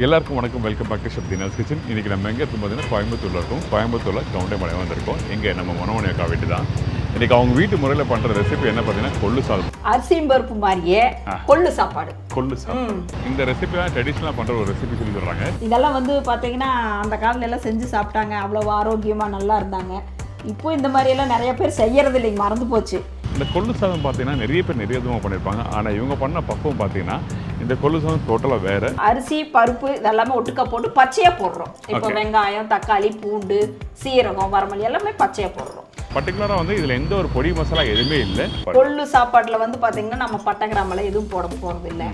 எல்லாருக்கும் வணக்கம். Welcome back to chef Deena's kitchen. இன்றைக்கி நம்ம எங்கே இருக்கும் பார்த்தீங்கன்னா கோயம்புத்தூரில் இருக்கும். கோயம்புத்தூரில் கவுண்டமலை வந்திருக்கோம். எங்கே நம்ம மனோமணி அக்கா வீட்டு தான். இன்றைக்கி அவங்க வீட்டு முறையில் பண்ணுற ரெசிபி என்ன பார்த்தீங்கன்னா கொள்ளு சாதம். அரிசியும் பருப்பு மாதிரியே கொள்ளு சாப்பாடு. கொள்ளு சாதம் இந்த ரெசிபியாக ட்ரெடிஷ்னலாக பண்ணுற ஒரு ரெசிபி சொல்லி சொல்கிறாங்க. இதெல்லாம் வந்து பார்த்தீங்கன்னா அந்த காலத்துல எல்லாம் செஞ்சு சாப்பிட்டாங்க, அவ்வளோ ஆரோக்கியமாக நல்லா இருந்தாங்க. இப்போ இந்த மாதிரியெல்லாம் நிறைய பேர் செய்யறது இல்லைங்க, மறந்து போச்சு. இந்த கொள்ளு சாதம் பார்த்தீங்கன்னா நிறைய பேர் நிறைய விதமாக பண்ணியிருப்பாங்க. ஆனால் இவங்க பண்ண பக்குவம் பார்த்தீங்கன்னா இந்த கொள்ளு சாதம் டோட்டலாக வேறு. அரிசி பருப்பு இதெல்லாமே ஒட்டுக்கா போட்டு பச்சையாக போடுறோம். இப்போ வெங்காயம், தக்காளி, பூண்டு, சீரகம், வரமல்லி எல்லாமே பச்சையாக போடுறோம். பர்டிகுலராக வந்து இதில் எந்த ஒரு பொடி மசாலா எதுவுமே இல்லை. கொள்ளு சாப்பாட்டில் வந்து பார்த்தீங்கன்னா நம்ம பட்டை கிராமெல்லாம் எதுவும் போட போகிறது இல்லை.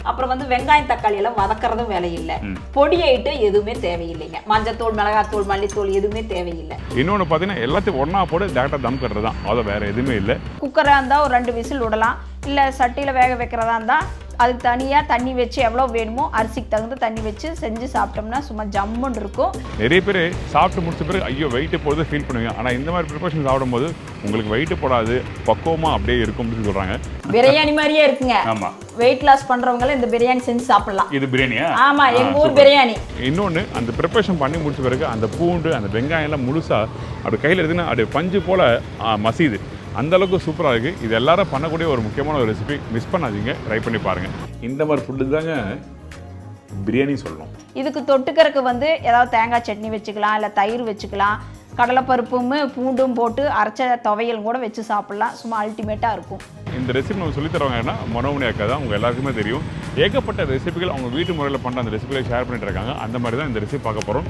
அப்புறம் வந்து வெங்காயம் தக்காளி எல்லாம் வதக்கிறதும் வேலை இல்லை. பொடி ஐட்டம் எதுவுமே தேவையில்லைங்க. மஞ்சத்தூள், மிளகாத்தூள், மல்லித்தூள் எதுவுமே தேவையில்லை. இன்னொன்று பார்த்தீங்கன்னா எல்லாத்தையும் ஒன்றா போட்டு டேரெக்டாக தம் கட்டுறது தான், அதை வேறு எதுவுமே இல்லை. குக்கராக இருந்தால் ஒரு 2 விசில் விடலாம். இல்லை சட்டியில் வேக வைக்கிறதா இருந்தால் அதுக்கு தனியாக தண்ணி வச்சு எவ்வளோ வேணுமோ அரிசிக்கு தகுந்த தண்ணி வச்சு செஞ்சு சாப்பிட்டோம்னா சும்மா ஜம்முன்னு இருக்கும். நிறைய பேர் சாப்பிட்டு முடிச்ச பிறகு ஐயோ வெயிட்டு போது ஃபீல் பண்ணுவீங்க. ஆனால் இந்த மாதிரி ப்ரிப்பரேஷன் சாப்பிடும்போது உங்களுக்கு வெயிட்டு போடாது, பக்குவமாக அப்படியே இருக்கும் அப்படின்னு சொல்கிறாங்க. பிரியாணி மாதிரியே இருக்குங்க. ஆமாம், வெயிட் லாஸ் பண்ணுறவங்களும் இந்த பிரியாணி செஞ்சு சாப்பிடலாம். இது பிரியாணியா? ஆமாம், எங்கள் ஊர் பிரியாணி. இன்னொன்று, அந்த ப்ரிப்பரேஷன் பண்ணி முடிச்ச பிறகு அந்த பூண்டு அந்த வெங்காயம் எல்லாம் முழுசாக அப்படி கையில் எடுத்துன்னா அப்படியே பஞ்சு போல் மசியுது. அந்த அளவுக்கு சூப்பராக இருக்குது. இது எல்லாரும் பண்ணக்கூடிய ஒரு முக்கியமான ஒரு ரெசிபி. மிஸ் பண்ணாதீங்க, ட்ரை பண்ணி பாருங்கள். இந்த மாதிரி ஃபுட்டு தாங்க பிரியாணி சொல்லணும். இதுக்கு தொட்டுக்கறக்கு வந்து ஏதாவது தேங்காய் சட்னி வச்சுக்கலாம், இல்லை தயிர் வச்சுக்கலாம். கடலைப்பருப்பும் பூண்டும் போட்டு அரைச்ச துவையல் கூட வச்சு சாப்பிட்லாம். சும்மா அல்டிமேட்டாக இருக்கும். இந்த ரெசிபி நம்ம சொல்லி தருவாங்கன்னா மனோமணி அக்கா தான். உங்கள் எல்லாருக்குமே தெரியும், ஏகப்பட்ட ரெசிபிகள் அவங்க வீட்டு முறையில் பண்ணுற அந்த ரெசிபிகளை ஷேர் பண்ணிட்டு இருக்காங்க. அந்த மாதிரி தான் இந்த ரெசிபி பார்க்க போகிறோம்.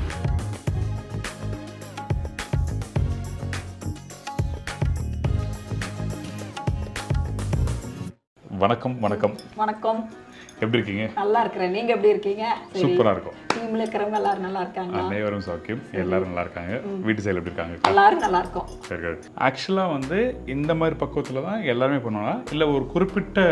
வணக்கம். வணக்கம் வணக்கம். எப்படி இருக்கீங்க? நல்லா இருக்கிறேன். நீங்கள் எப்படி இருக்கீங்க? சூப்பராக இருக்கும். டீமில் இருக்கிறவங்க எல்லாரும் நல்லா இருக்காங்க. அனைவரும் சௌக்கியம், எல்லாரும் நல்லா இருக்காங்க. வீட்டு சைடில் எப்படி இருக்காங்க? எல்லாரும் நல்லா இருக்கும். சரி. ஆக்சுவலாக வந்து இந்த மாதிரி பக்குவத்தில் தான் எல்லாருமே பண்ணுவாங்க, இல்லை ஒரு குறிப்பிட்ட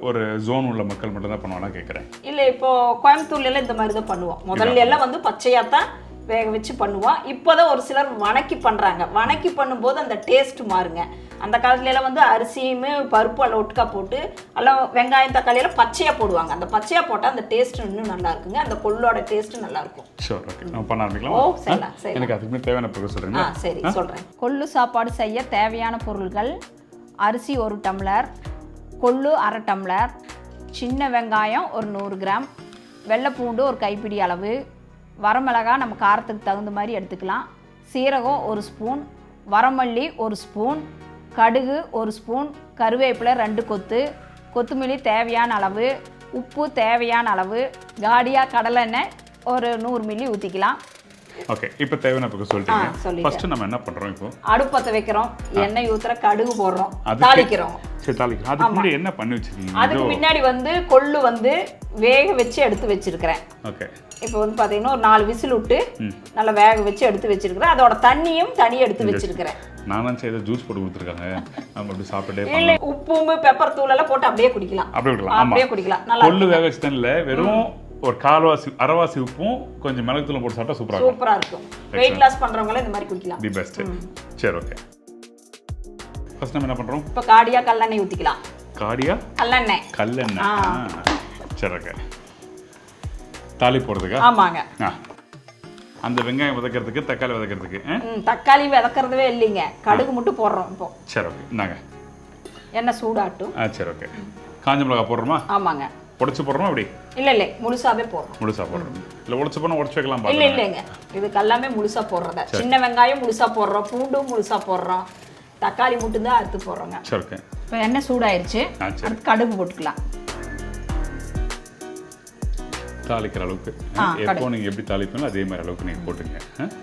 ஒரு ஜோன் உள்ள மக்கள் மட்டும் தான் பண்ணுவாங்கன்னா கேட்குறேன். இல்லை, இப்போ கோயம்புத்தூர்ல எல்லாம் இந்த மாதிரி தான் பண்ணுவோம். முதல்ல எல்லாம் வந்து பச்சையாக தான் வேக வச்சு பண்ணுவோம். இப்போதான் ஒரு சிலர் வணக்கி பண்ணுறாங்க. வணக்கி பண்ணும்போது அந்த டேஸ்ட் மாறுங்க. அந்த காலத்துல எல்லாம் வந்து அரிசியுமே பருப்பு எல்லாம் ஒட்டுக்கா போட்டு எல்லாம் வெங்காயம் தக்காளி எல்லாம் பச்சையாக போடுவாங்க. அந்த பச்சையாக போட்டால் அந்த டேஸ்ட் இன்னும் நல்லா இருக்குங்க. அந்த கொள்ளோட டேஸ்ட் நல்லா இருக்கும். ஷோர், ஓகே, நம்ம பண்ண ஆரம்பிக்கலாம். ஓ, சரிங்களா? சரி, எனக்கு அதுக்குமே தேவையான பொருள் சொல்கிறீங்க. சரி சொல்கிறேன். கொள்ளு சாப்பாடு செய்ய தேவையான பொருள்கள்: அரிசி 1 டம்ளர், கொள்ளு 1/2 டம்ளர், சின்ன வெங்காயம் ஒரு 100 கிராம், வெள்ளைப்பூண்டு ஒரு கைப்பிடி அளவு, வரமிளகாய் நம்ம காரத்துக்கு தகுந்த மாதிரி எடுத்துக்கலாம், சீரகம் 1 ஸ்பூன், வரமல்லி 1 ஸ்பூன், கடுகு 1 ஸ்பூன், கருவேப்பிலை 2 கொத்து, கொத்தமல்லி தேவையான அளவு, உப்பு தேவையான அளவு, காடியா கடலெண்ணெய் ஒரு 100 மில்லி ஊற்றிக்கலாம். ஓகே, இப்போ தேவையான பொருள் சொல்லிட்டீங்க. ஃபர்ஸ்ட் நம்ம என்ன பண்ணுறோம்? இப்போ அடுப்பத்தை வைக்கிறோம், எண்ணெய் ஊற்றுற, கடுகு போடுறோம், தாளிக்கிறோம். சரி, தாளிக்கிறோம். அதுக்கு முன்னாடி என்ன பண்ணி வச்சுருக்கீங்க? அதுக்கு முன்னாடி வந்து கொள்ளு வந்து வேக வச்சு எடுத்து வச்சிருக்கிறேன். ஓகே, இப்போ வந்து பார்த்தீங்கன்னா ஒரு 4 விசில் விட்டு நல்லா வேக வச்சு எடுத்து வச்சிருக்கிறேன். அதோட தண்ணியும் தனியாக எடுத்து வச்சிருக்கிறேன். நானும் செய்த ஜூஸ் போட்டு கொடுத்துருக்காங்க, நம்ம அப்படி சாப்பிட்டுட்டே. இல்லை, உப்பும் பெப்பர் தூள் எல்லாம் போட்டு அப்படியே குடிக்கலாம். அப்படியே குடிக்கலாம். நல்லா கொள்ளு வேக வச்சு தண்ணியில் வெறும் ஒரு அரைவாசி உப்பும் கொஞ்சம் மிளகுத்தூளும் போட்டு சாப்பிட்டா சூப்பராக இருக்கும். வெயிட் லாஸ் பண்றவங்க இந்த மாதிரி குடிக்கலாம். The best. சரி, ஓகே. ஃபர்ஸ்ட் நம்ம என்ன பண்றோம்? இப்போ காடியா கல்லெண்ணெய் ஊத்திக்கலாம். காடியா கல்லெண்ணெய். சரி, ஓகே. தாளி போடுறதுக்கா? ஆமாங்க. அந்த வெங்காயம் வதக்கிறதுக்கு, தக்காளி வதக்கிறதுக்கு. தக்காளி வதக்கிறதுவே இல்லைங்க, கடுகு மட்டும் போடுறோம். இப்போ சரி, ஓகே. இந்தாங்க எண்ணெய் சூடாட்டும். சரி, ஓகே. காஞ்ச மிளகாய் போடுறோமா? ஆமாங்க. உடச்சு போடுறோமா? அப்படி இல்லை, முழுசாவே போடுறோம். முழுசா போடுறோம். இல்லை உடச்சு போனால் உடச்சு வைக்கலாம். இல்லைங்க, இதுக்கு எல்லாமே முழுசா போடுறத. சின்ன வெங்காயம் முழுசா போடுறோம், பூண்டும் முழுசா போடுறோம், தக்காளி மட்டும் தான் அறுத்து போடுறோங்க. சரி, ஓகே. இப்போ எண்ணெய் சூடாயிருச்சு, அடுத்து கடுகு போட்டுக்கலாம். தாளிக்கிற அளவுக்கு எப்போ நீங்கள் எப்படி தாளிப்பீங்களோ அதே மாதிரி அளவுக்கு நீங்கள் போட்டுங்க.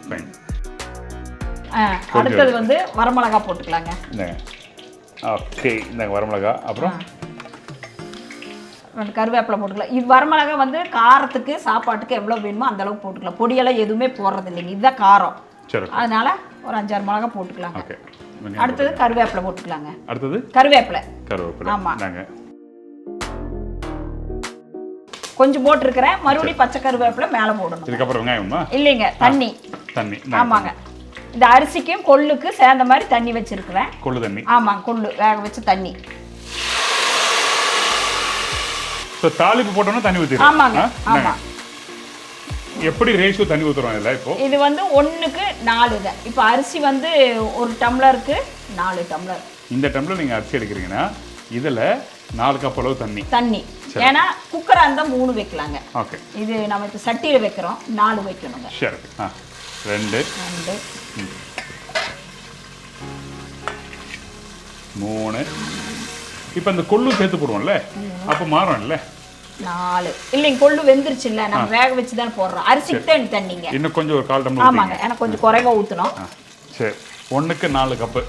ஃபைன். அடுத்தது வந்து வரமிளகா போட்டுக்கலாங்க. இந்தாங்க. ஓகே, இந்தாங்க வரமிளகா. அப்புறம் கருவேப்பிலை போட்டுக்கலாம். இது வரமிளகா வந்து காரத்துக்கு சாப்பாட்டுக்கு எவ்வளோ வேணுமோ அந்த அளவுக்கு போட்டுக்கலாம். பொடியெல்லாம் எதுவுமே போடுறது இல்லைங்க, இதுதான் காரம். சரி, அதனால ஒரு 5-6 மிளகா போட்டுக்கலாங்க. ஓகே. அடுத்தது கருவேப்பிலை போட்டுக்கலாங்க. அடுத்தது கருவேப்பிலை. ஆமாம். கொஞ்சம் போட்டிருக்கிறேன், மறுபடியும் பச்சை கருவேப்பிலை மேலே போடணும். இதுக்கப்புறம் வெங்காயமா? இல்லைங்க, தண்ணி. ஆமாங்க. இந்த அரிசிக்கும் கொள்ளுக்கு சேர்ந்த மாதிரி தண்ணி வச்சிருக்கிறேன். கொள்ளு தண்ணி? ஆமாங்க, கொள்ளு வேக வச்ச தண்ணி. தாளிப்பு போட்டோம்னா தண்ணி ஊற்றிடுறோம். ஆமாங்க, ஆமாம். எப்படி ரேஷியோ தண்ணி ஊற்றுறோம் இதில் இப்போ? இது வந்து 1க்கு 4ங்க. இப்போ அரிசி வந்து 1 டம்ளருக்கு 4 டம்ளர். இந்த டம்ளர் நீங்கள் அரிசி எடுக்கிறீங்கன்னா இதில் 4 கப் அளவு தண்ணி. ஏன்னா குக்கரா இருந்தால் 3 வைக்கலாங்க. ஓகே. இது நம்ம இப்போ சட்டியில் வைக்கிறோம், 4 வைக்கணுங்க. சரி. 2 3. இப்போ இந்த கொள்ளு சேர்த்து போடுவோம்ல, அப்போ மாறும் இல்லை? 4 இல்லைங்க, கொள்ளு வெந்துருச்சு இல்லை, நம்ம வேக வச்சு தான் போடுறோம். அரிசிக்கு தான் தண்ணிங்க. இன்னும் கொஞ்சம் ஒரு 1/4 டம்ளர். ஆமாங்க, எனக்கு கொஞ்சம் குறைவா ஊற்றணும். சரி. 1க்கு 4 கப்பு.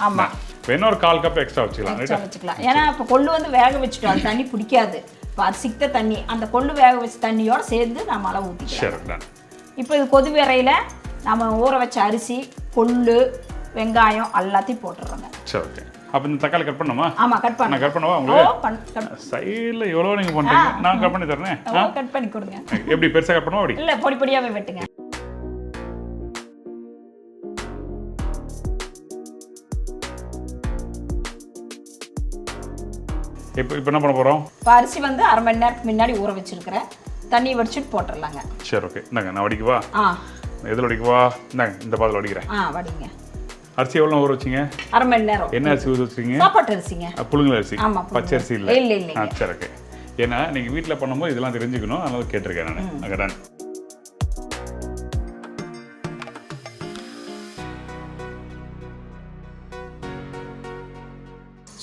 ஆமாம். வேணா ஒரு 1/4 கப் எக்ஸ்ட்ரா வச்சுக்கலாம். ஏன்னா இப்போ கொள்ளு வந்து வேக வச்சுட்டோம், அது தண்ணி பிடிக்காது. இப்போ அரிசிக்கு தான் தண்ணி, அந்த கொள்ளு வேக வச்ச தண்ணியோட சேர்ந்து நம்ம அளவு ஊற்றிக்கலாம். சரி. இப்போ இது கொதி வரையில் நம்ம ஊற வச்ச அரிசி, கொள்ளு, வெங்காயம் எல்லாத்தையும் போட்டுடுறோங்க. சரி. ஓகே. அப்போ இந்த தக்காளி கட் பண்ணணுமா? ஆமாம், கட் பண்ண. நான் கட் பண்ணவா உங்களுக்கு? சைடில் எவ்வளோ நீங்கள் பண்ணுறீங்க, நான் கட் பண்ணி தரேன். கட் பண்ணி கொடுங்க. எப்படி பெருசாக கட் பண்ணுவோம்? அப்படி இல்லை, பொடி பொடியாகவே வெட்டுங்க. இப்போ என்ன பண்ண போகிறோம்? இப்போ அரிசி வந்து 1/2 மணி நேரத்துக்கு முன்னாடி ஊற வச்சிருக்கிறேன், தண்ணி வடிச்சுட்டு போட்டுடலாங்க. சரி. ஓகே. இந்தாங்க, நான் வடிக்குவா? எதில் வடிக்குவா? இந்தாங்க, இந்த பாதில் வடிக்கிறேன். வடிங்க. அரிசி எவ்வளோ ஊற வச்சிங்க? 1/2 மணி நேரம். என்ன அரிசி ஊற வச்சிங்க? சாப்பாட்டு அரிசிங்க. புழுங்கல் அரிசி? ஆமாம். பச்சை அரிசி இல்லை? இல்லை. சரி. ஓகே. ஏன்னா நீங்கள் வீட்டில் பண்ணும்போது இதெல்லாம் தெரிஞ்சுக்கணும், அதனால கேட்டிருக்கேன் நான். அங்கே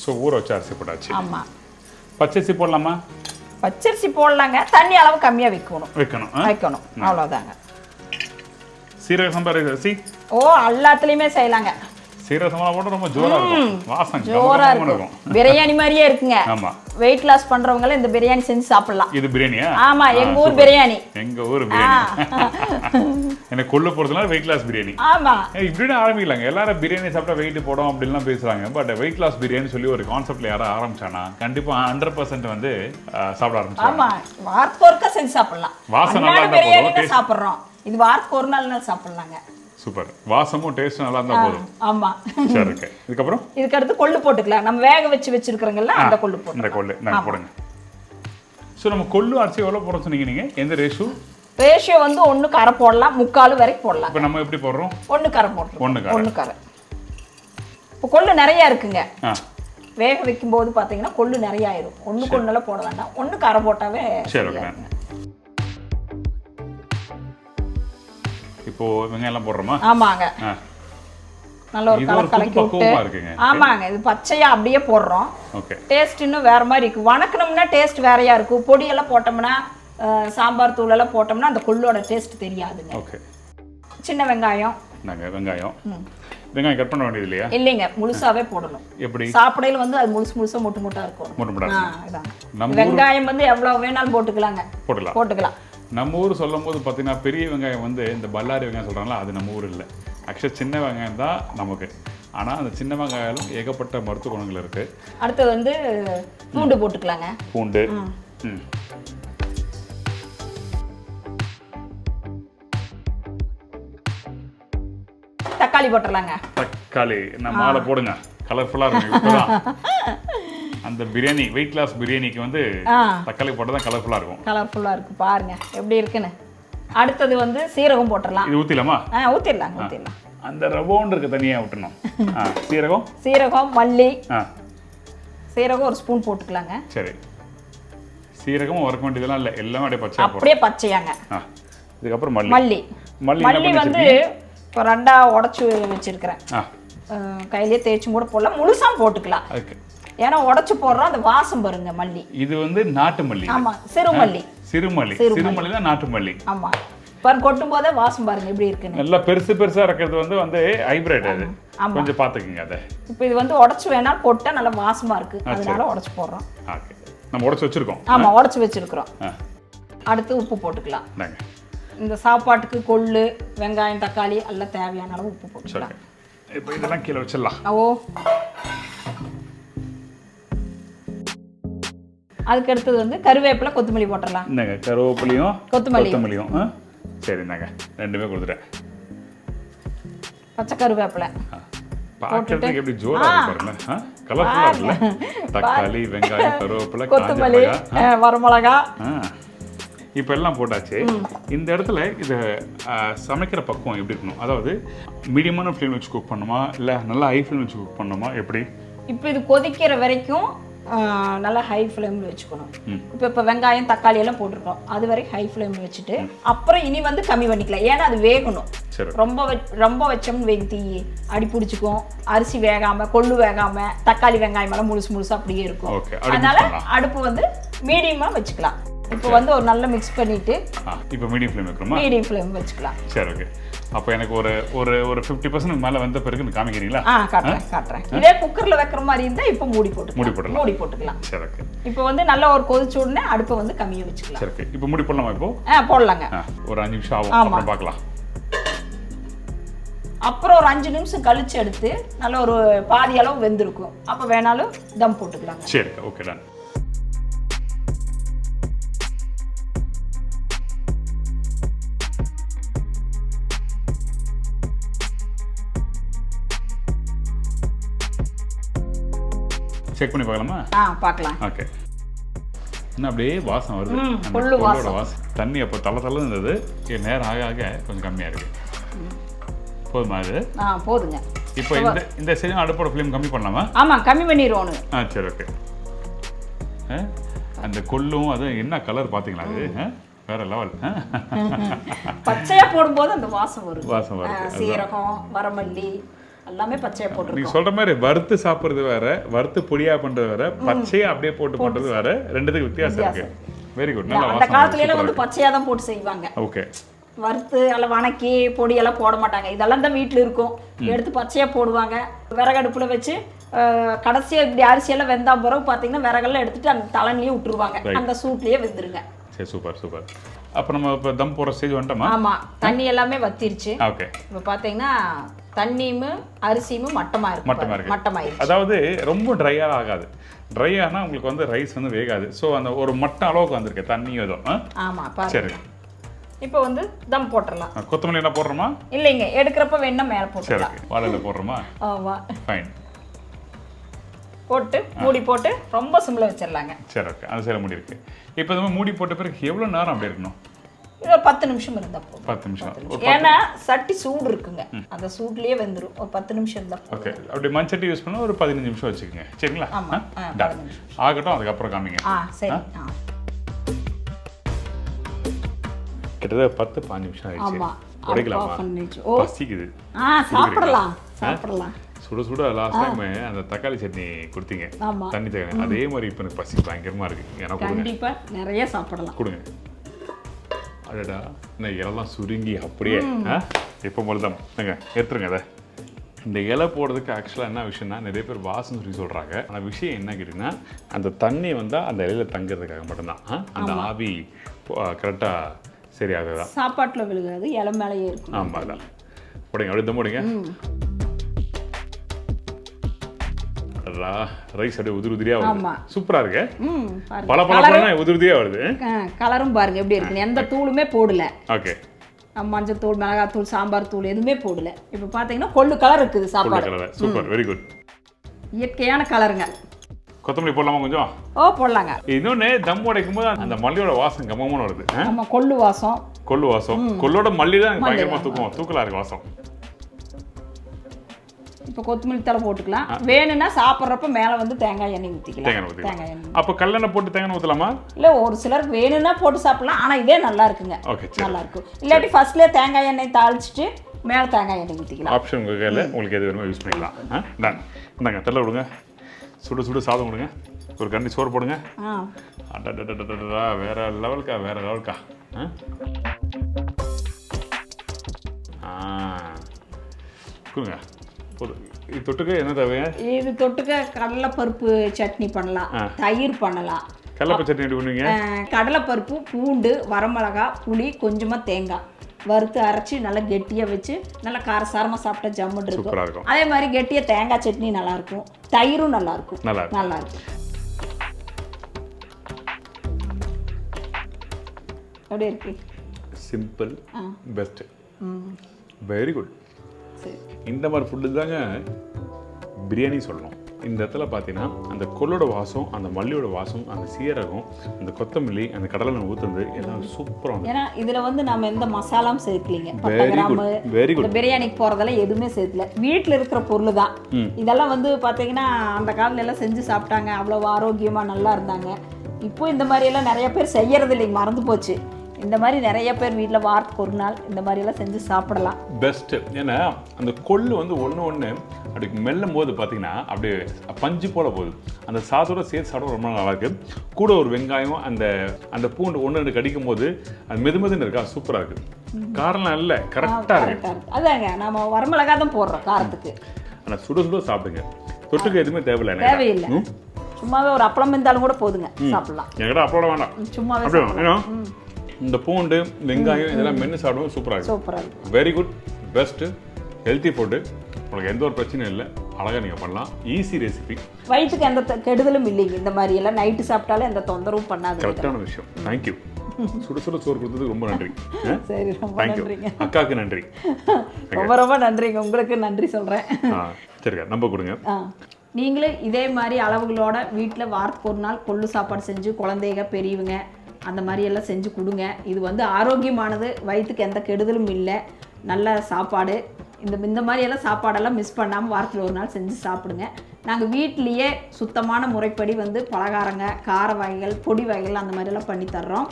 ஸோ ஊற வச்ச அரிசி போட்டாச்சு. ஆமாம். பச்சரிசி போடலாமா? பச்சரிசி போடலாங்க, தண்ணி அளவு கம்மியாக வைக்கணும். அவ்வளோதாங்க. சீரக சம்பா அரிசி? எல்லாத்துலேயுமே செய்யலாங்க. சீரக சம்பா போட்டு ரொம்ப ஜோரா இருக்கும், வாசம் ஜோரா இருக்கும். பிரியாணி மாதிரியே இருக்குங்க. ஆமாம். வெயிட் லாஸ் பண்றவங்க இந்த பிரியாணி செஞ்சு சாப்பிடலாம். இது பிரியாணியா? ஆமா, எங்க ஊர் பிரியாணி. எனக்கு கொள்ளு போறதுனால வெயிட் லாஸ் பிரியாணி. ஆமா, இப்படின்னு ஆரம்பிக்கலாங்க. எல்லாரும் பிரியாணி சாப்பிட்டா வெயிட் போடும் அப்படின்லாம் பேசுறாங்க. பட் வெயிட் லாஸ் பிரியாணி சொல்லி ஒரு கான்செப்ட்ல யாரும் ஆரம்பிச்சானா கண்டிப்பா 100% வந்து சாப்பிட ஆரம்பிச்சாங்க. ஆமா, வாரத்துக்கு ஒருக்கா செஞ்சு சாப்பிடலாம். வாசம் நல்லா இருந்தா போதும், சாப்பிடுறோம். இது வாரத்துக்கு ஒரு நாள் சாப்பிடலாங்க. சூப்பர். வாசமும் டேஸ்டும் நல்லா இருந்தா போதும். ஆமா. சரி. ஓகே. இதுக்கு இதுக்கு அடுத்து கொள்ளு போட்டுக்கலாம். நம்ம வேக வச்சு வச்சிருக்கறங்கல்ல, அந்த கொள்ளு போட்டு. இந்த கொள்ளு நான் போடுங்க. சோ நம்ம கொள்ளு அரிசி எவ்வளவு போறோம் சொன்னீங்க நீங்க? எந்த ரேஷியோ வந்து 1க்கு 1/2 போடலாம், 3/4 வரைக்கும் போடலாம். இப்போ நம்ம எப்படி போடுறோம்? 1க்கு 1/2 போடுறோம். 1க்கு 1/2. இப்போ கொள்ளு நிறைய இருக்குங்க. வேக வைக்கும் போது பாத்தீங்கன்னா கொள்ளு நிறைய ஆயிரும். 1க்கு 1 போட வேண்டாம், 1க்கு 1/2 போட்டாவே சரி. ஓகே. இப்போ வெங்காயம் எல்லாம் போடுறோமா? ஆமாங்க. நல்ல ஒரு கலக்கி விட்டு. ஆமாங்க, இது பச்சையா அப்படியே போடுறோம். ஓகே. டேஸ்ட் இன்னும் வேற மாதிரி இருக்கு. வணக்கணும்னா டேஸ்ட் வேறையா இருக்கும். பொடி எல்லாம் போட்டோம்னா, சாம்பார் தூள் எல்லாம் போட்டோம்னா அந்த கொள்ளோட டேஸ்ட் தெரியாதுங்க. ஓகே. சின்ன வெங்காயம். வெங்காயம் கட் பண்ண வேண்டியது இல்லையா? இல்லைங்க, முழுசாவே போடணும். எப்படி? சாப்பிடையில வந்து அது முழுசா முட்டா இருக்கும். வெங்காயம் வந்து எவ்வளவு வேணாலும் போட்டுக்கலாம். நம்ம ஊர் சொல்லும் போது பார்த்தீங்கன்னா பெரிய வெங்காயம் வந்து இந்த பல்லாரி வெங்காயம் சொல்கிறாங்களா, அது நம்ம ஊர் இல்லை. ஆக்சுவலாக சின்ன வெங்காயம் தான் நமக்கு. ஆனால் அந்த சின்ன வெங்காயம் ஏகப்பட்ட மருத்துவ குணங்கள் இருக்குது. அடுத்தது வந்து பூண்டு போட்டுக்கலாங்க. பூண்டு. தக்காளி போட்டுடலாங்க. தக்காளி நம்ம மாலை போடுங்க, கலர்ஃபுல்லாக இருக்கும். அந்த பிரியாணி வெயிட் லாஸ் பிரியாணிக்கு வந்து தக்காளி போட்டால் தான் கலர்ஃபுல்லாக இருக்கும். பாருங்க எப்படி இருக்குன்னு. அடுத்தது வந்து சீரகம் போட்டுடலாம். இது ஊற்றிடலாமா? ஊற்றிடலாம். அந்த ரவோன்னு இருக்க தனியாக விட்டுணும். சீரகம், மல்லி. சீரகம் ஒரு ஸ்பூன் போட்டுக்கலாங்க. சரி. சீரகம் வறுக்க வேண்டியதெல்லாம் இல்லை, எல்லாமே அப்படியே பச்சையாங்க. இதுக்கப்புறம் மல்லி வந்து இப்போ 2ஆ உடச்சி வச்சிருக்கிறேன். கையிலேயே தேய்ச்சும் கூட போடலாம், முழுசாக போட்டுக்கலாம். ஏன்னா உடைச்சு போடுறோம், அந்த வாசம் பாருங்க. மல்லி இது வந்து நாட்டு மல்லி. ஆமா, சிறுமல்லி தான் நாட்டு மல்லி. ஆமா, பாருங்க கொட்டும் போதே வாசம் பாருங்க எப்படி இருக்குன்னு. நல்லா பெருசா இருக்கிறது வந்து ஹைபிரிட். அது கொஞ்சம் பாத்துக்கங்க. அதை இப்போ இது வந்து உடைச்சு வேணா போட்டா நல்லா வாசமா இருக்கு, அதனால உடைச்சு போடுறோம். ஓகே, நம்ம உடைச்சு வச்சிருக்கோம். ஆமா, உடைச்சு வச்சிருக்கிறோம். அடுத்து உப்பு போட்டுக்கலாம். இந்த சாப்பாட்டுக்கு கொள்ளு, வெங்காயம், தக்காளி எல்லாம் தேவையான அளவு உப்பு போட்டுக்கலாம். இப்போ இதெல்லாம் கீழே வச்சிடலாம். அதுக்கு அடுத்தது வந்து கருவேப்பிலை, கொத்தமல்லி போட்டுடலாம். இந்தாங்க, கருவேப்பிலையும் கொத்தமல்லியும். சரி, இந்தாங்க ரெண்டுமே கொடுத்துட்டேன். பச்சை கருவேப்பிலை பார்க்கறதுக்கு எப்படி ஜோரா இருக்கு பாருங்க. கலர்ஃபுல்லா இருக்குல்ல. தக்காளி, வெங்காயம், கருவேப்பிலை, கொத்தமல்லி, வரமிளகா. இப்போ எல்லாம் போட்டாச்சு. இந்த இடத்துல இதை சமைக்கிற பக்குவம் எப்படி இருக்கணும்? அதாவது மீடியமான ஃப்ளேம் வச்சு குக் பண்ணுமா, இல்லை நல்லா ஹை ஃப்ளேம் வச்சு குக் பண்ணுமா, எப்படி? இப்போ இது கொதிக்கிற வரைக்கும் நல்லா ஹை ஃப்ளேமில் வச்சுக்கணும். இப்போ வெங்காயம் தக்காளி எல்லாம் போட்டிருக்கோம், அது வரைக்கும் ஹை ஃப்ளேமில் வச்சுட்டு அப்புறம் இனி வந்து கம்மி பண்ணிக்கலாம். ஏன்னா அது வேகணும். ரொம்ப வச்சோம்னு வெகு தீ அடி பிடிச்சிக்கும். அரிசி வேகாம, கொள்ளு வேகாம, தக்காளி வெங்காயம் எல்லாம் முழுசு அப்படியே இருக்கும். அதனால அடுப்பு வந்து மீடியமா வச்சுக்கலாம். இப்போ வந்து ஒரு நல்லா மிக்ஸ் பண்ணிட்டு இப்போ மீடியம் ஃப்ளேம் வைக்கிறோமா? மீடியம் ஃப்ளேம் வச்சுக்கலாம். சரி, ஓகே. அப்போ எனக்கு ஒரு ஒரு ஒரு 50% மேலே வந்த பிறகு காமிக்கிறீங்களா? காட்டுறேன். இதே குக்கரில் வைக்கிற மாதிரி இருந்தால் இப்போ மூடி போட்டுக்கலாம். சரி, ஓகே. இப்போ வந்து நல்லா ஒரு கொதிச்ச உடனே அடுப்பை வந்து கம்மியாக வச்சுக்கலாம். சரி, ஓகே. இப்போ மூடி போடலாமா? இப்போ போடலாங்க. ஒரு 5 நிமிஷம் ஆகும், அப்புறம் பார்க்கலாம். அப்புறம் ஒரு 5 நிமிஷம் கழிச்சு எடுத்து நல்ல ஒரு பாதி அளவு வெந்திருக்கும். அப்போ வேணாலும் தம் போட்டுக்கலாங்க. சரி, ஓகே, டன். செக் பண்ணி பார்க்கலாமா? பார்க்கலாம். ஓகே. இன்னும் அப்படியே வாசம் வருது. கொள்ளு வாசம். தண்ணி அப்போ தள்ள இருந்தது. நேரம் ஆக ஆக கொஞ்சம் கம்மியாக இருக்கு. போதுமா இது? போதுங்க. இப்போ இந்த சைடு அடுப்போட ஃப்ளேம் கம்மி பண்ணலாமா? ஆமாம், கம்மி பண்ணிடுவோம். சரி, ஓகே. அந்த கொள்ளும் அது என்ன கலர் பார்த்தீங்களா? அது வேற லெவல். பச்சையா போடும்போது அந்த வாசம் வருது. சீரகம், வரமல்லி எல்லாமே பச்சையா போட்டு. நீங்க சொல்ற மாதிரி வறுத்து சாப்பிடுறது வேற, வறுத்து பொடியா பண்றது வேற, பச்சையா அப்படியே போட்டு பண்றது வேற. ரெண்டுத்துக்கு வித்தியாசம் இருக்கு. Very good. நல்லா வாசம். அந்த காலத்துல எல்லாம் வந்து பச்சையா தான் போட்டு செய்வாங்க. ஓகே. வறுத்து எல்லாம் வணக்கி பொடி எல்லாம் போட மாட்டாங்க. இதெல்லாம் தான் வீட்டுல இருக்கும். எடுத்து பச்சையா போடுவாங்க. விறகடுப்புல வச்சு கடைசியா இப்படி அரிசியெல்லாம் வெந்தா பிறகு பாத்தீங்கன்னா விறகெல்லாம் எடுத்துட்டு அந்த தலைநிலையே விட்டுருவாங்க. அந்த சூட்லயே வெந்துருங்க. சரி, சூப்பர். அப்போ நம்ம இப்போ தம் போடுற ஸ்டேஜ் வந்துட்டோமா? ஆமா, தண்ணி எல்லாமே வத்திருச்சு. ஓகே. இப்போ பாத்தீங்கன்னா தண்ணியும் அரிசியும் மட்டமா இருக்கு. அதாவது ரொம்ப ட்ரையா ஆகாது. ட்ரை ஆனா உங்களுக்கு வந்து ரைஸ் வந்து வேகாது. ஸோ அந்த ஒரு மட்டம் அளவுக்கு வந்திருக்கு தண்ணியும் இதுவும். ஆமா, சரி. இப்போ வந்து தம் போட்டுடலாம். கொத்தமல்லி என்ன போடுறோமா? இல்லைங்க, எடுக்கிறப்ப வேணா மேலே போட்டுடலாம். சரி, வாழையில போடுறோமா? ஆமா, ஃபைன். போட்டு மூடி போட்டு ரொம்ப சிம்ல வச்சிடலாங்க. சரி, ஓகே. அந்த சைடு மூடி இருக்கு. இப்போ நம்ம மூடி போட்ட பிறகு எவ்வளோ நேரம் அப்படி இருக்கணும்? இது ஒரு 10 நிமிஷம் இருந்தா போதும். 10 நிமிஷம். ஏன்னா சட்டி சூடு இருக்குங்க, அந்த சூட்லயே வெந்துரும். ஒரு 10 நிமிஷம் இருந்தா போதும். ஓகே. அப்படி மண்சட்டி யூஸ் பண்ணா ஒரு 15 நிமிஷம் வச்சுக்கோங்க. சரிங்களா? ஆமா, 15 நிமிஷம் ஆகட்டும். அதுக்கப்புறம் காமிங்க. சரி. கிட்டத்தட்ட 10-15 நிமிஷம் ஆயிடுச்சு. ஆமா, உடைக்கலாமா? பசிக்குது. சாப்பிடலாம். சுட லாஸ்ட் டைம் அந்த தக்காளி சட்னி கொடுத்தீங்க, தண்ணி தக்காளி. அதே மாதிரி இப்போ எனக்கு பசி பயங்கரமா இருக்கு. எனக்கு கண்டிப்பா நிறைய சாப்பிடலாம். கொடுங்க. அடடா, இந்த இலெல்லாம் சுருங்கி அப்படியே எப்போ போலதான் எடுத்துருங்க. அதை இந்த இலை போடுறதுக்கு ஆக்சுவலாக என்ன விஷயம்னா, நிறைய பேர் வாசம் சொல்லி சொல்கிறாங்க. ஆனால் விஷயம் என்ன கேட்டிங்கன்னா, அந்த தண்ணி வந்தால் அந்த இலையில தங்குறதுக்காக மட்டும்தான். அந்த ஆவி கரெக்டாக சரியாகுதா? சாப்பாட்டில் விழுகாது, இலை மேலேயே இருக்கும். ஆமாம், அதான். போடுங்க, அப்படி தான் போடுங்க. ரைஸ் அப்படியே உதிரியா வருது. சூப்பரா இருக்கு. பல உதிரியா வருது. கலரும் பாருங்க எப்படி இருக்கு. எந்த தூளுமே போடல. ஓகே. மஞ்சள் தூள், மிளகாய் தூள், சாம்பார் தூள் எதுவுமே போடல. இப்போ பாத்தீங்கன்னா கொள்ளு கலர் இருக்குது சாப்பாடு. Super, very good. இயற்கையான கலருங்க. கொத்தமல்லி போடலாமா கொஞ்சம்? போடலாங்க. இன்னொன்னு தம் உடைக்கும் போது அந்த மல்லியோட வாசம் கமகமான வருது. ஆமா, கொள்ளு வாசம். கொள்ளோட மல்லி தான் பயங்கரமா தூக்கலா இருக்கு வாசம். இப்போ கொத்தமல்லி தலை போட்டுக்கலாம். வேணும்னா சாப்பிட்றப்ப மேலே வந்து தேங்காய் எண்ணெய் ஊற்றிக்கலாம். தேங்காய் எண்ணெய். அப்போ கல்லெண்ணெய் போட்டு தேங்காய் ஊற்றலாமா? இல்லை, ஒரு சிலருக்கு வேணும்னா போட்டு சாப்பிடலாம். ஆனால் இதே நல்லா இருக்குங்க. நல்லா இருக்கும். இல்லாட்டி ஃபர்ஸ்ட்லேயே தேங்காய் எண்ணெய் தாளிச்சிட்டு மேலே தேங்காய் எண்ணெய் ஊற்றிக்கலாம். ஆப்ஷன் உங்கள் கையில், உங்களுக்கு எது வேணுமோ யூஸ் பண்ணிக்கலாம். டன். இந்தாங்க தள்ள விடுங்க. சுடு சாதம் கொடுங்க. ஒரு கண்டி சோறு போடுங்க. வேற லெவலுக்கா. கொடுங்க. இது தொட்டுக்க என்ன தேவையா? இது தொட்டுக்க கடலைப்பருப்பு சட்னி பண்ணலாம், தயிர் பண்ணலாம். கடலைப்பருப்பு சட்னி எப்படி பண்ணுவீங்க? கடலைப்பருப்பு, பூண்டு, வரமிளகா, புளி, கொஞ்சமா தேங்காய் வறுத்து அரைச்சி நல்லா கெட்டியா வச்சு நல்லா காரசாரமா சாப்பிட்டா ஜம்முன்னு இருக்கும். அதே மாதிரி கெட்டியா தேங்காய் சட்னி நல்லா இருக்கும், தயிரும் நல்லா இருக்கும். நல்லா இருக்கும். எப்படி இருக்கு? Simple, best, very good. இந்த மாதிரி ஃபுட்டு தாங்க பிரியாணி சொல்லணும். இந்த இடத்துல பார்த்தீங்கன்னா அந்த கொள்ளோட வாசம், அந்த மல்லியோட வாசம், அந்த சீரகம், அந்த கொத்தமல்லி, அந்த கடலை ஊற்றுறது எல்லாம் சூப்பராக வந்து. ஏன்னா இதில் வந்து நம்ம எந்த மசாலாவும் சேர்க்கலிங்க. வெரி கிராம்பு குட், வெரி குட். பிரியாணிக்கு போகிறதெல்லாம் எதுவுமே சேர்க்கல. வீட்டில் இருக்கிற பொருள் தான் இதெல்லாம். வந்து பார்த்தீங்கன்னா அந்த காலத்துல எல்லாம் செஞ்சு சாப்பிட்டாங்க, அவ்வளோ ஆரோக்கியமாக நல்லா இருந்தாங்க. இப்போ இந்த மாதிரியெல்லாம் நிறைய பேர் செய்யறது இல்லைங்க, மறந்து போச்சு. இந்த மாதிரி நிறைய பேர் வீட்டில் வாரத்துக்கு ஒரு நாள் இந்த மாதிரியெல்லாம் செஞ்சு சாப்பிடலாம். பெஸ்ட்டு. ஏன்னா அந்த கொள்ளு வந்து ஒன்று அப்படி மெல்லும் போது பார்த்தீங்கன்னா அப்படியே பஞ்சு போல போகுது. அந்த சாதத்தோட சேர்த்து சாப்பிட ரொம்ப நல்லா இருக்கு. கூட ஒரு வெங்காயம், அந்த அந்த பூண்டு ஒன்று ரெண்டு கடிக்கும் போது அது மெதுமெதுன்னு இருக்கா, சூப்பராக இருக்குது. காரம்லாம் இல்லை, கரெக்டாக இருக்கு. அதாங்க நம்ம வரமிளகா தான் போடுறோம் காரத்துக்கு. ஆனால் சுட சுட சாப்பிடுங்க, தொட்டுக்கு எதுவுமே தேவையில்லை. சும்மாவே ஒரு அப்பளம் இருந்தாலும் கூட போதுங்க, சாப்பிடலாம். என்கிட்ட அப்பளம் வேண்டாம், சும்மாவே அப்படியே இந்த பூண்டு வெங்காயம் இதெல்லாம் மென்று சாப்பிடுவோம். சூப்பராக இருக்கு. Very good, best, healthy food. உங்களுக்கு எந்த ஒரு பிரச்சனையும் இல்லை, அழகாக நீங்கள் பண்ணலாம். ஈஸி ரெசிபி, வயிற்றுக்கு எந்த கெடுதலும் இல்லைங்க. இந்த மாதிரி எல்லாம் நைட்டு சாப்பிட்டாலும் எந்த தொந்தரவும் பண்ணாது. கரெக்டான விஷயம். தேங்க்யூ. சுட சுட சோறு கொடுத்ததுக்கு ரொம்ப நன்றி. சரி, ரொம்ப நன்றிங்க. அக்காவுக்கு நன்றி, ரொம்ப ரொம்ப நன்றிங்க. உங்களுக்கு நன்றி சொல்கிறேன். சரிக்கா, நம்ப கொடுங்க. நீங்களும் இதே மாதிரி அளவுகளோட வீட்டில் வாரத்துக்கு ஒரு நாள் கொள்ளு சாப்பாடு செஞ்சு குழந்தைங்க பெரியவங்க அந்த மாதிரி எல்லாம் செஞ்சு கொடுங்க. இது வந்து ஆரோக்கியமானது, வயிற்றுக்கு எந்த கெடுதலும் இல்லை, நல்ல சாப்பாடு. இந்த மாதிரியெல்லாம் சாப்பாடெல்லாம் மிஸ் பண்ணாமல் வாரத்தில் ஒரு நாள் செஞ்சு சாப்பிடுங்க. நாங்கள் வீட்லேயே சுத்தமான முறைப்படி வந்து பலகாரங்க, கார வகைகள், பொடி வகைகள் அந்த மாதிரியெல்லாம் பண்ணி தர்றோம்.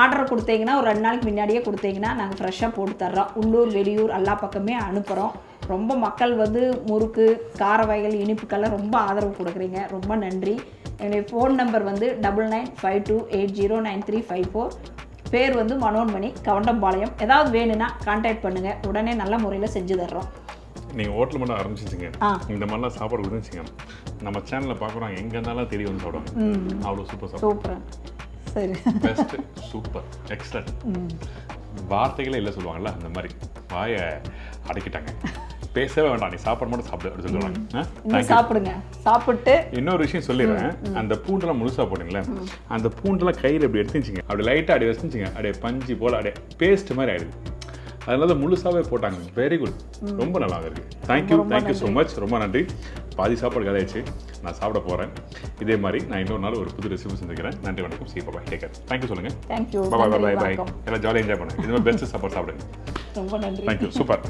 ஆர்டர் கொடுத்தீங்கன்னா ஒரு 2 நாளைக்கு முன்னாடியே கொடுத்தீங்கன்னா நாங்கள் ஃப்ரெஷ்ஷாக போட்டு தர்றோம். உள்ளூர் வெளியூர் எல்லா பக்கமே அனுப்புகிறோம். ரொம்ப மக்கள் வந்து முறுக்கு, கார வகைகள், இனிப்புக்கெல்லாம் ரொம்ப ஆதரவு கொடுக்குறீங்க. ரொம்ப நன்றி. என்னுடைய ஃபோன் நம்பர் வந்து 9952809354. பேர் வந்து மனோன்மணி, கவுண்டம்பாளையம். ஏதாவது வேணும்னா கான்டாக்ட் பண்ணுங்கள், உடனே நல்ல முறையில் செஞ்சு தர்றோம். நீங்கள் ஹோட்டல் மட்டும் ஆரம்பிச்சிச்சிங்க, இந்த மாதிரிலாம் சாப்பாடு கொடுத்துச்சிங்க, நம்ம சேனலில் பார்க்குறோம், எங்கே இருந்தாலும் தெரிய வந்து சாப்பிடுவாங்க. அவ்வளோ சூப்பர். சரி, பெஸ்ட், சூப்பர், எக்ஸலண்ட். வார்த்தைகளே இல்லை சொல்லுவாங்கல்ல, அந்த மாதிரி வாயை அடக்கிட்டாங்க. பேசவே வேண்டாம், நீ சாப்பாடு மட்டும் சாப்பிடு அப்படின்னு சொல்லுவாங்க. சாப்பிடுங்க. சாப்பிட்டு இன்னொரு விஷயம் சொல்லிடுறேன். அந்த பூண்டெல்லாம் முழுசா போட்டீங்களே, அந்த பூண்டெல்லாம் கையில் இப்படி எடுத்துச்சிங்க, அப்படி லைட்டாக அப்படியே வச்சுச்சிங்க, அப்படியே பஞ்சு போல் அப்படியே பேஸ்ட் மாதிரி ஆயிடுது. அதனால முழுசாவே போட்டாங்க. வெரி குட், ரொம்ப நல்லா இருக்கு. தேங்க்யூ ஸோ மச், ரொம்ப நன்றி. பாதி சாப்பாடு கதையாச்சு, நான் சாப்பிட போகிறேன். இதே மாதிரி நான் இன்னொரு நாள் ஒரு புது ரெசிபி செஞ்சுக்கிறேன். நன்றி, வணக்கம். சீ பாய், டேக் கேர். தேங்க்யூ சொல்லுங்கள். பாய். எல்லாம் ஜாலியாக என்ஜாய் பண்ணுங்க. இது மாதிரி பெஸ்ட் சாப்பாடு சாப்பிடுங்க. ரொம்ப நன்றி. Thank you, super.